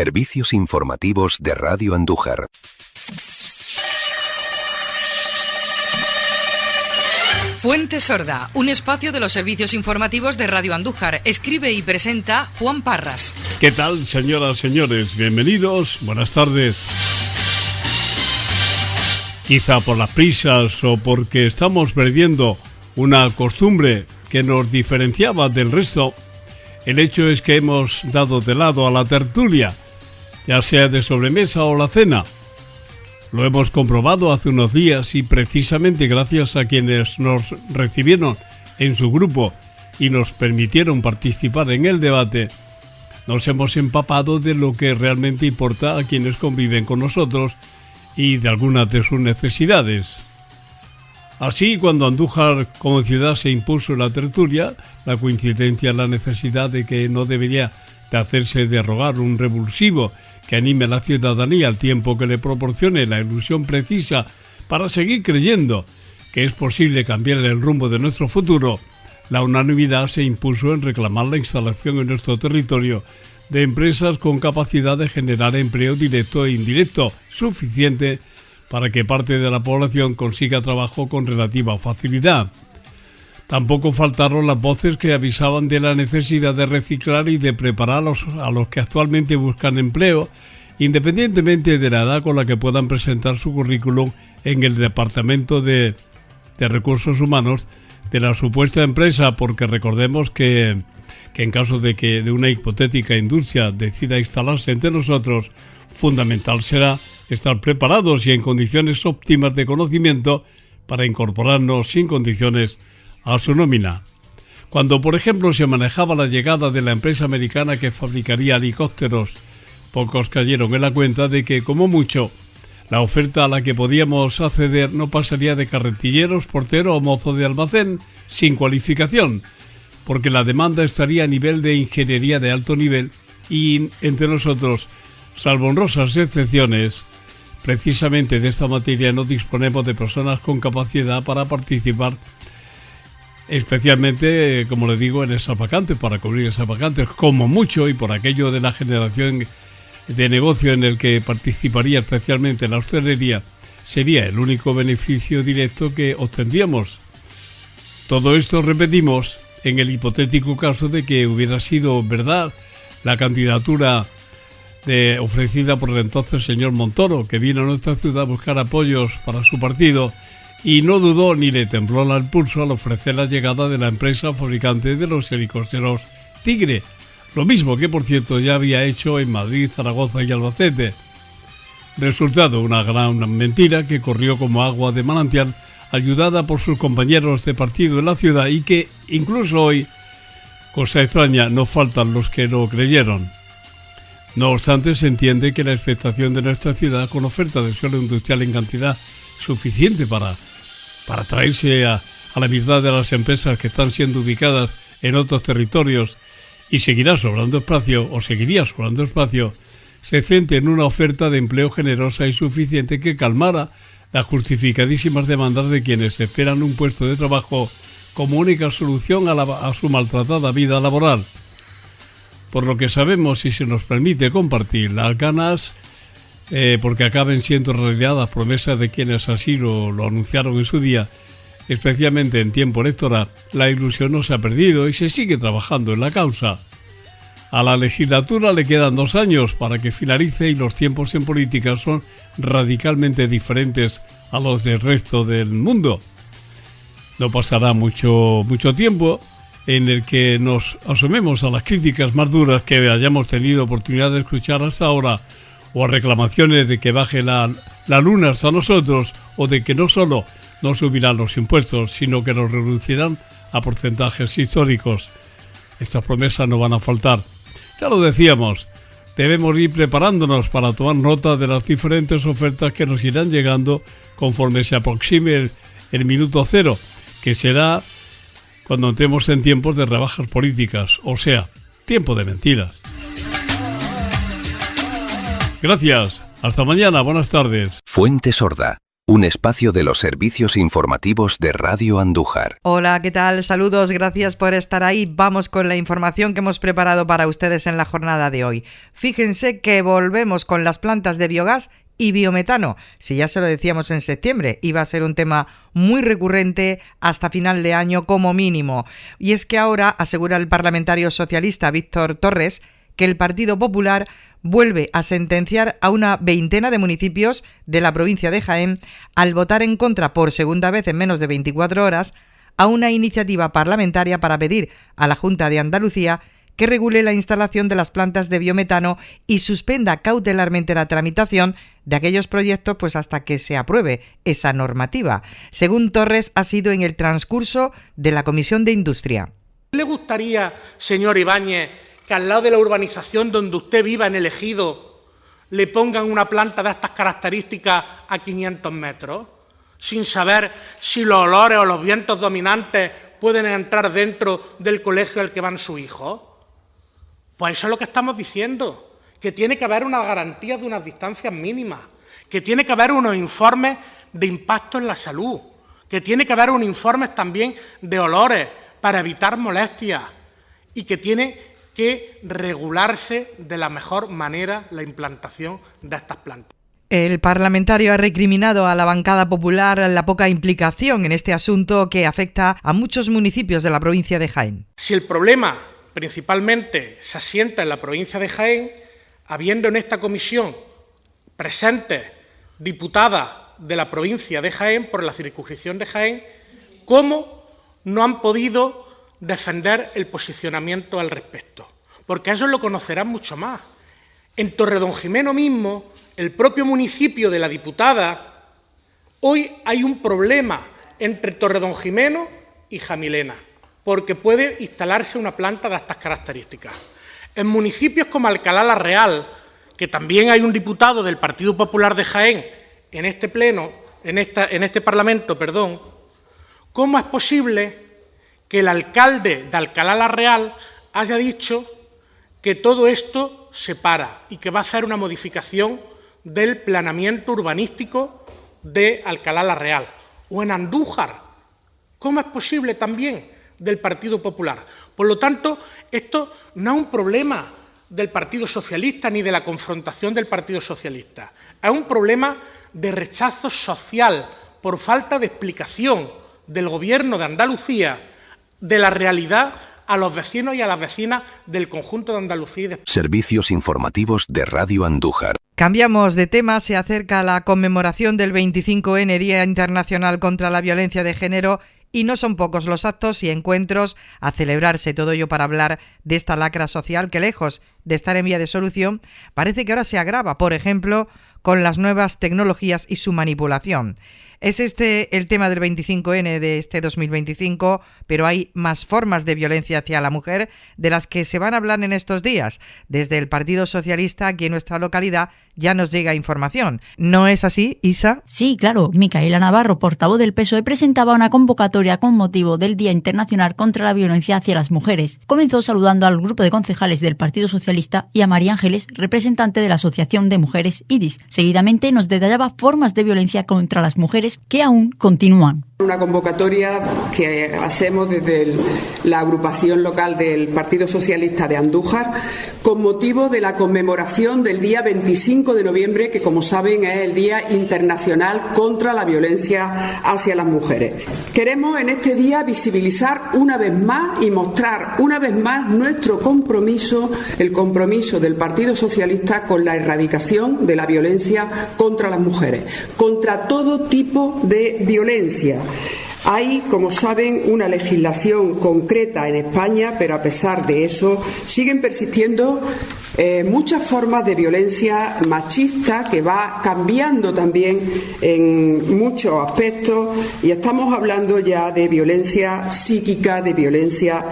Servicios informativos de Radio Andújar. Fuente Sorda, un espacio de los servicios informativos de Radio Andújar. Escribe y presenta Juan Parras. ¿Qué tal, señoras, señores? Bienvenidos, buenas tardes. Quizá por las prisas o porque estamos perdiendo una costumbre que nos diferenciaba del resto, el hecho es que hemos dado de lado a la tertulia, ya sea de sobremesa o la cena. Lo hemos comprobado hace unos días y precisamente gracias a quienes nos recibieron en su grupo y nos permitieron participar en el debate, nos hemos empapado de lo que realmente importa a quienes conviven con nosotros y de algunas de sus necesidades. Así, cuando Andújar como ciudad se impuso la tertulia, la coincidencia, la necesidad de que no debería de hacerse de rogar un revulsivo que anime a la ciudadanía al tiempo que le proporcione la ilusión precisa para seguir creyendo que es posible cambiar el rumbo de nuestro futuro, la unanimidad se impuso en reclamar la instalación en nuestro territorio de empresas con capacidad de generar empleo directo e indirecto suficiente para que parte de la población consiga trabajo con relativa facilidad. Tampoco faltaron las voces que avisaban de la necesidad de reciclar y de preparar a los que actualmente buscan empleo, independientemente de la edad con la que puedan presentar su currículum en el Departamento de Recursos Humanos de la supuesta empresa, porque recordemos que en caso de que de una hipotética industria decida instalarse entre nosotros, fundamental será estar preparados y en condiciones óptimas de conocimiento para incorporarnos sin condiciones a su nómina. Cuando, por ejemplo, se manejaba la llegada de la empresa americana que fabricaría helicópteros, pocos cayeron en la cuenta de que, como mucho, la oferta a la que podíamos acceder no pasaría de carretilleros, portero o mozo de almacén sin cualificación, porque la demanda estaría a nivel de ingeniería de alto nivel y entre nosotros, salvo honrosas excepciones, precisamente de esta materia no disponemos de personas con capacidad para participar, especialmente, como le digo, en esas vacantes, para cubrir esas vacantes, como mucho, y por aquello de la generación de negocio en el que participaría especialmente la hostelería, sería el único beneficio directo que obtendríamos. Todo esto, repetimos, en el hipotético caso de que hubiera sido verdad la candidatura ofrecida por el entonces señor Montoro, que vino a nuestra ciudad a buscar apoyos para su partido y no dudó ni le tembló el pulso al ofrecer la llegada de la empresa fabricante de los helicópteros Tigre, lo mismo que por cierto ya había hecho en Madrid, Zaragoza y Albacete. Resultado, una gran mentira que corrió como agua de manantial, ayudada por sus compañeros de partido en la ciudad y que incluso hoy, cosa extraña, no faltan los que lo creyeron. No obstante, se entiende que la expectación de nuestra ciudad con oferta de suelo industrial en cantidad suficiente para traerse a la mitad de las empresas que están siendo ubicadas en otros territorios y seguiría sobrando espacio, se centre en una oferta de empleo generosa y suficiente que calmara las justificadísimas demandas de quienes esperan un puesto de trabajo como única solución a su maltratada vida laboral. Por lo que sabemos, si se nos permite compartir las ganas, porque acaben siendo realidad las promesas de quienes así lo anunciaron en su día, especialmente en tiempo electoral, la ilusión no se ha perdido y se sigue trabajando en la causa. A la legislatura le quedan 2 años para que finalice y los tiempos en política son radicalmente diferentes a los del resto del mundo. No pasará mucho tiempo en el que nos asomemos a las críticas más duras que hayamos tenido oportunidad de escuchar hasta ahora, o a reclamaciones de que baje la luna hasta nosotros, o de que no solo no subirán los impuestos, sino que nos reducirán a porcentajes históricos. Estas promesas no van a faltar. Ya lo decíamos, debemos ir preparándonos para tomar nota de las diferentes ofertas que nos irán llegando conforme se aproxime el minuto cero, que será cuando entremos en tiempos de rebajas políticas, o sea, tiempo de mentiras. Gracias, hasta mañana, buenas tardes. Fuente Sorda, un espacio de los servicios informativos de Radio Andújar. Hola, ¿qué tal? Saludos, gracias por estar ahí. Vamos con la información que hemos preparado para ustedes en la jornada de hoy. Fíjense que volvemos con las plantas de biogás y biometano. Si ya se lo decíamos en septiembre, iba a ser un tema muy recurrente hasta final de año como mínimo. Y es que ahora asegura el parlamentario socialista Víctor Torres que el Partido Popular vuelve a sentenciar a una veintena de municipios de la provincia de Jaén al votar en contra por segunda vez en menos de 24 horas a una iniciativa parlamentaria para pedir a la Junta de Andalucía que regule la instalación de las plantas de biometano y suspenda cautelarmente la tramitación de aquellos proyectos pues hasta que se apruebe esa normativa. Según Torres, ha sido en el transcurso de la Comisión de Industria. ¿Le gustaría, señor Ibáñez, que al lado de la urbanización donde usted viva en el Ejido le pongan una planta de estas características a 500 metros, sin saber si los olores o los vientos dominantes pueden entrar dentro del colegio al que van sus hijos? Pues eso es lo que estamos diciendo, que tiene que haber una garantía de unas distancias mínimas, que tiene que haber unos informes de impacto en la salud, que tiene que haber unos informes también de olores para evitar molestias y que tiene que regularse de la mejor manera la implantación de estas plantas. El parlamentario ha recriminado a la bancada popular la poca implicación en este asunto que afecta a muchos municipios de la provincia de Jaén. Si el problema principalmente se asienta en la provincia de Jaén, habiendo en esta comisión presentes diputadas de la provincia de Jaén por la circunscripción de Jaén, ¿cómo no han podido defender el posicionamiento al respecto? Porque eso lo conocerán mucho más. En Torredonjimeno mismo, el propio municipio de la diputada, hoy hay un problema entre Torredonjimeno y Jamilena, porque puede instalarse una planta de estas características. En municipios como Alcalá la Real, que también hay un diputado del Partido Popular de Jaén en este pleno, en este Parlamento, ¿cómo es posible que el alcalde de Alcalá la Real haya dicho que todo esto se para y que va a hacer una modificación del planeamiento urbanístico de Alcalá la Real? O en Andújar, ¿cómo es posible también del Partido Popular? Por lo tanto, esto no es un problema del Partido Socialista ni de la confrontación del Partido Socialista, es un problema de rechazo social por falta de explicación del Gobierno de Andalucía de la realidad a los vecinos y a las vecinas del conjunto de Andalucía. Servicios informativos de Radio Andújar. Cambiamos de tema, se acerca la conmemoración del 25N, Día Internacional contra la Violencia de Género, y no son pocos los actos y encuentros a celebrarse, todo ello para hablar de esta lacra social que, lejos de estar en vía de solución, parece que ahora se agrava, por ejemplo, con las nuevas tecnologías y su manipulación. Es este el tema del 25N de este 2025, pero hay más formas de violencia hacia la mujer de las que se van a hablar en estos días. Desde el Partido Socialista, aquí en nuestra localidad, ya nos llega información. ¿No es así, Isa? Sí, claro. Micaela Navarro, portavoz del PSOE, presentaba una convocatoria con motivo del Día Internacional contra la Violencia hacia las Mujeres. Comenzó saludando al grupo de concejales del Partido Socialista y a María Ángeles, representante de la Asociación de Mujeres IDIS. Seguidamente nos detallaba formas de violencia contra las mujeres que aún continúan. Una convocatoria que hacemos desde la agrupación local del Partido Socialista de Andújar con motivo de la conmemoración del día 25 de noviembre, que como saben es el Día Internacional contra la Violencia hacia las Mujeres. Queremos en este día visibilizar una vez más y mostrar una vez más nuestro compromiso, el compromiso del Partido Socialista con la erradicación de la violencia contra las mujeres, contra todo tipo de violencia. Hay, como saben, una legislación concreta en España, pero a pesar de eso siguen persistiendo muchas formas de violencia machista que va cambiando también en muchos aspectos, y estamos hablando ya de violencia psíquica, de violencia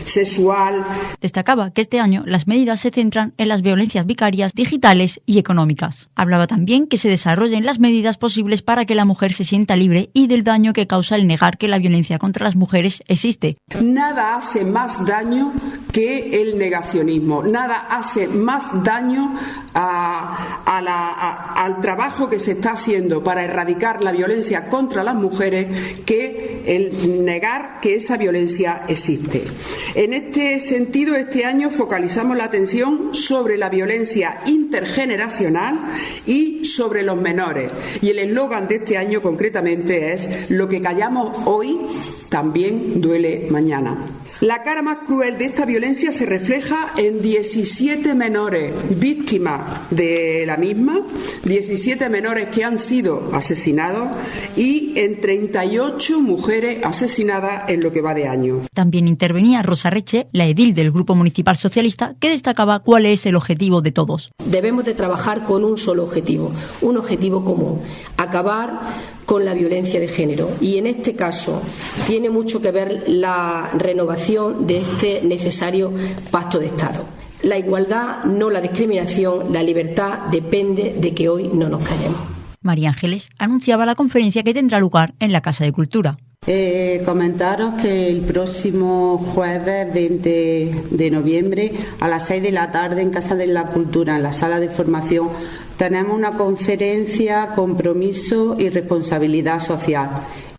sexual. Destacaba que este año las medidas se centran en las violencias vicarias, digitales y económicas. Hablaba también que se desarrollen las medidas posibles para que la mujer se sienta libre y del daño que causa el negar que la violencia contra las mujeres existe. Nada hace más daño que el negacionismo. Nada nada hace más daño al trabajo que se está haciendo para erradicar la violencia contra las mujeres que el negar que esa violencia existe. En este sentido, este año focalizamos la atención sobre la violencia intergeneracional y sobre los menores. Y el eslogan de este año concretamente es: lo que callamos hoy también duele mañana. La cara más cruel de esta violencia se refleja en 17 menores víctimas de la misma, 17 menores que han sido asesinados y en 38 mujeres asesinadas en lo que va de año. También intervenía Rosa Reche, la edil del Grupo Municipal Socialista, que destacaba cuál es el objetivo de todos. Debemos de trabajar con un solo objetivo, un objetivo común: acabar con la violencia de género. Y en este caso tiene mucho que ver la renovación de este necesario pacto de Estado. La igualdad, no la discriminación, la libertad depende de que hoy no nos callemos. María Ángeles anunciaba la conferencia que tendrá lugar en la Casa de Cultura. Comentaros que el próximo jueves 20 de noviembre a las 6 de la tarde en Casa de la Cultura, en la sala de formación, tenemos una conferencia Compromiso y Responsabilidad Social.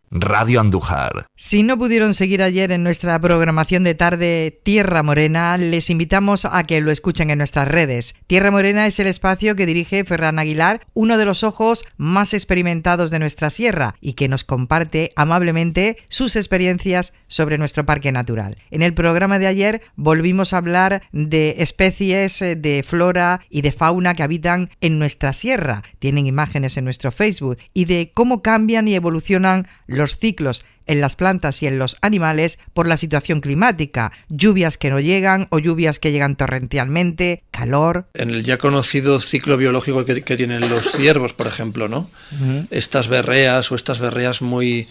Radio Andújar. Si no pudieron seguir ayer en nuestra programación de tarde Tierra Morena, les invitamos a que lo escuchen en nuestras redes. Tierra Morena es el espacio que dirige Ferran Aguilar, uno de los ojos más experimentados de nuestra sierra, y que nos comparte amablemente sus experiencias sobre nuestro parque natural. En el programa de ayer volvimos a hablar de especies de flora y de fauna que habitan en nuestra sierra. Tienen imágenes en nuestro Facebook, y de cómo cambian y evolucionan los ciclos en las plantas y en los animales por la situación climática, lluvias que no llegan o lluvias que llegan torrencialmente, calor. En el ya conocido ciclo biológico que tienen los ciervos, por ejemplo, ¿no? Uh-huh. Estas berreas muy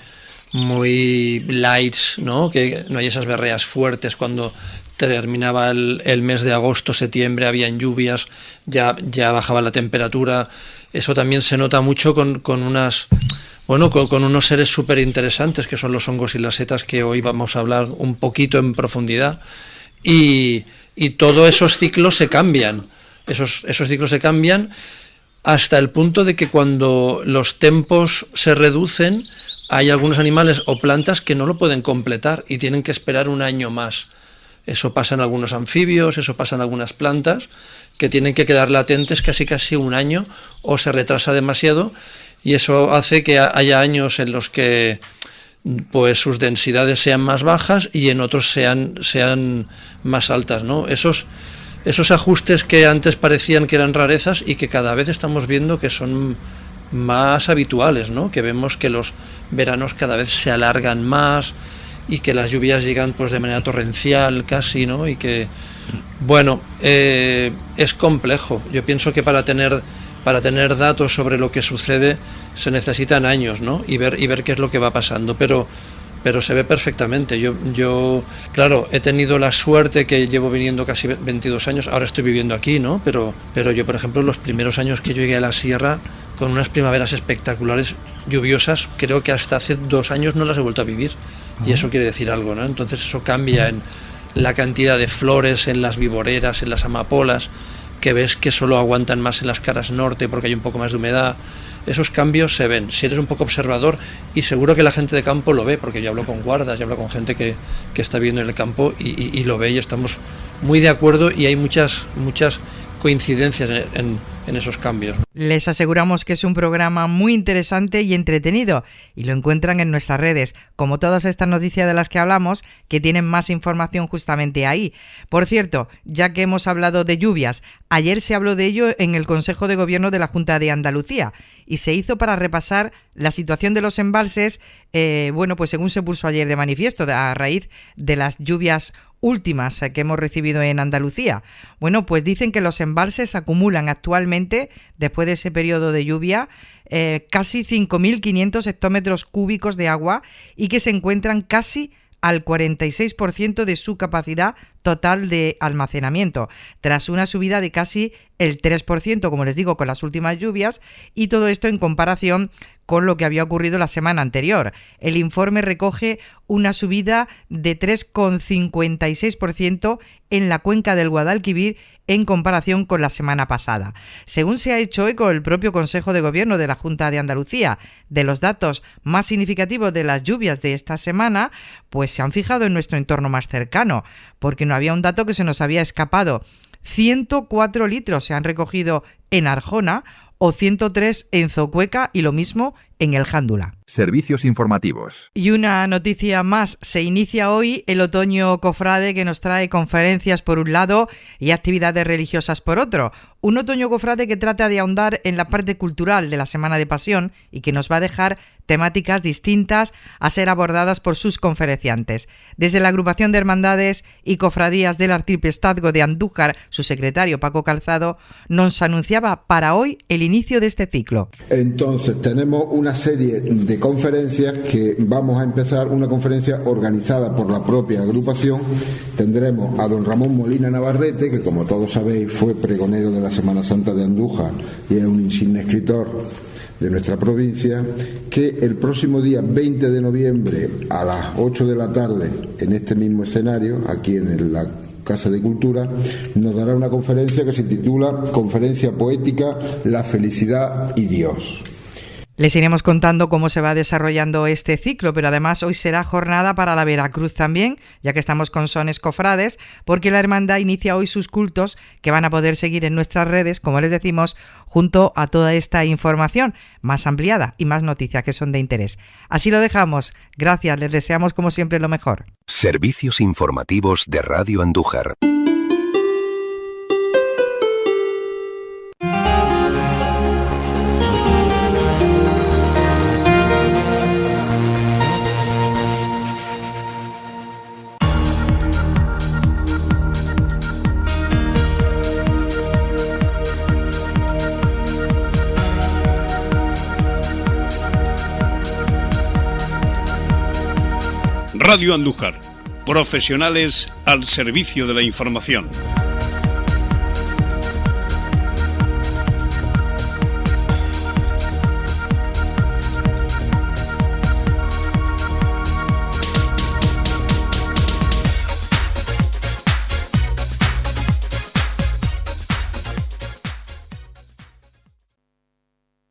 lights, ¿no? Que no hay esas berreas fuertes. Cuando terminaba el mes de agosto, septiembre, habían lluvias, ya bajaba la temperatura. Eso también se nota mucho con unos seres súper interesantes que son los hongos y las setas, que hoy vamos a hablar un poquito en profundidad. Y todos esos ciclos se cambian. Esos ciclos se cambian hasta el punto de que cuando los tempos se reducen, hay algunos animales o plantas que no lo pueden completar y tienen que esperar un año más. Eso pasa en algunos anfibios, eso pasa en algunas plantas, que tienen que quedar latentes casi un año o se retrasa demasiado, y eso hace que haya años en los que pues sus densidades sean más bajas y en otros sean más altas, ¿no? Esos ajustes que antes parecían que eran rarezas y que cada vez estamos viendo que son más habituales, ¿no? Que vemos que los veranos cada vez se alargan más y que las lluvias llegan pues de manera torrencial casi, ¿no? Y que, bueno, es complejo. Yo pienso que para tener datos sobre lo que sucede se necesitan años, ¿no? Y ver qué es lo que va pasando, pero se ve perfectamente. Yo claro, he tenido la suerte que llevo viniendo casi 22 años, ahora estoy viviendo aquí, ¿no? Pero yo, por ejemplo, los primeros años que yo llegué a la sierra, con unas primaveras espectaculares, lluviosas, creo que hasta hace 2 años no las he vuelto a vivir. Y eso quiere decir algo, ¿no? Entonces eso cambia en la cantidad de flores, en las viboreras, en las amapolas, que ves que solo aguantan más en las caras norte porque hay un poco más de humedad. Esos cambios se ven, si eres un poco observador, y seguro que la gente de campo lo ve, porque yo hablo con guardas, yo hablo con gente que está viviendo en el campo y lo ve, y estamos muy de acuerdo, y hay muchas coincidencias en esos cambios. Les aseguramos que es un programa muy interesante y entretenido, y lo encuentran en nuestras redes, como todas estas noticias de las que hablamos, que tienen más información justamente ahí. Por cierto, ya que hemos hablado de lluvias, ayer se habló de ello en el Consejo de Gobierno de la Junta de Andalucía, y se hizo para repasar la situación de los embalses, pues según se puso ayer de manifiesto, a raíz de las lluvias últimas que hemos recibido en Andalucía. Bueno, pues dicen que los embalses acumulan actualmente, después de ese periodo de lluvia, casi 5.500 hectómetros cúbicos de agua, y que se encuentran casi al 46% de su capacidad total de almacenamiento, tras una subida de casi el 3%, como les digo, con las últimas lluvias, y todo esto en comparación con lo que había ocurrido la semana anterior. El informe recoge una subida de 3,56% en la cuenca del Guadalquivir en comparación con la semana pasada. Según se ha hecho eco el propio Consejo de Gobierno de la Junta de Andalucía de los datos más significativos de las lluvias de esta semana, pues se han fijado en nuestro entorno más cercano, porque no había un dato que se nos había escapado. 104 litros se han recogido en Arjona o 103 en Zocueca y lo mismo en el Jándula. Servicios informativos. Y una noticia más, se inicia hoy el otoño cofrade, que nos trae conferencias por un lado y actividades religiosas por otro. Un otoño cofrade que trata de ahondar en la parte cultural de la Semana de Pasión y que nos va a dejar temáticas distintas a ser abordadas por sus conferenciantes. Desde la agrupación de hermandades y cofradías del Arciprestazgo de Andújar, su secretario Paco Calzado nos anunciaba para hoy el inicio de este ciclo. Entonces tenemos una serie de conferencias que vamos a empezar, una conferencia organizada por la propia agrupación. Tendremos a don Ramón Molina Navarrete, que como todos sabéis fue pregonero de la Semana Santa de Andújar y es un insigne escritor de nuestra provincia, que el próximo día 20 de noviembre a las 8 de la tarde en este mismo escenario, aquí en la Casa de Cultura, nos dará una conferencia que se titula Conferencia Poética, la felicidad y Dios. Les iremos contando cómo se va desarrollando este ciclo, pero además hoy será jornada para la Veracruz también, ya que estamos con sones cofrades, porque la hermandad inicia hoy sus cultos que van a poder seguir en nuestras redes, como les decimos, junto a toda esta información más ampliada y más noticias que son de interés. Así lo dejamos. Gracias, les deseamos como siempre lo mejor. Servicios informativos de Radio Andújar. Radio Andújar, profesionales al servicio de la información.